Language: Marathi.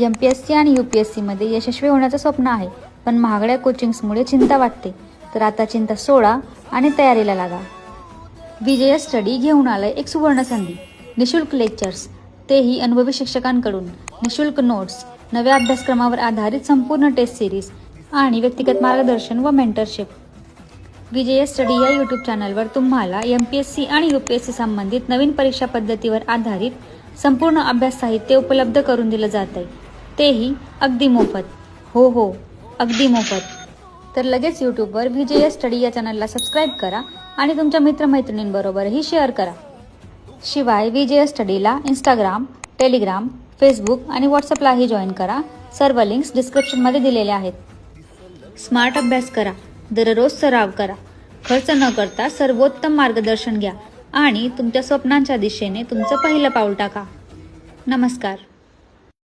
MPSC आणि UPSC मध्ये यशस्वी होण्याचं स्वप्न आहे, पण महागड्या कोचिंग्समुळे चिंता वाटते. तर आता चिंता सोडा आणि तयारीला लागा. विजय स्टडी घेऊन आलाय एक सुवर्ण संधी. निशुल्क लेक्चर्स, तेही अनुभवी शिक्षकांकडून, निशुल्क नोट्स, नव्या अभ्यासक्रमावर आधारित संपूर्ण टेस्ट सिरीज आणि व्यक्तिगत मार्गदर्शन व मेंटरशिप. विजय स्टडी या यूट्यूब चॅनलवर तुम्हाला MPSC आणि UPSC संबंधित नवीन परीक्षा पद्धतीवर आधारित संपूर्ण अभ्यास साहित्य उपलब्ध करून दिलं जात आहे, तेही अगदी मोफत. हो, अगदी मोफत. तर लगेच यूट्यूबवर विजय स्टडी या चॅनलला सबस्क्राईब करा आणि तुमच्या मित्रमैत्रिणींबरोबरही शेअर करा. शिवाय विजय स्टडीला इंस्टाग्राम, टेलिग्राम, फेसबुक आणि व्हॉट्सअपलाही जॉईन करा. सर्व लिंक्स डिस्क्रिप्शनमध्ये दिलेले आहेत. स्मार्ट अभ्यास करा, दररोज सराव करा, खर्च न करता सर्वोत्तम मार्गदर्शन घ्या आणि तुमच्या स्वप्नांच्या दिशेने तुमचं पहिलं पाऊल टाका. नमस्कार.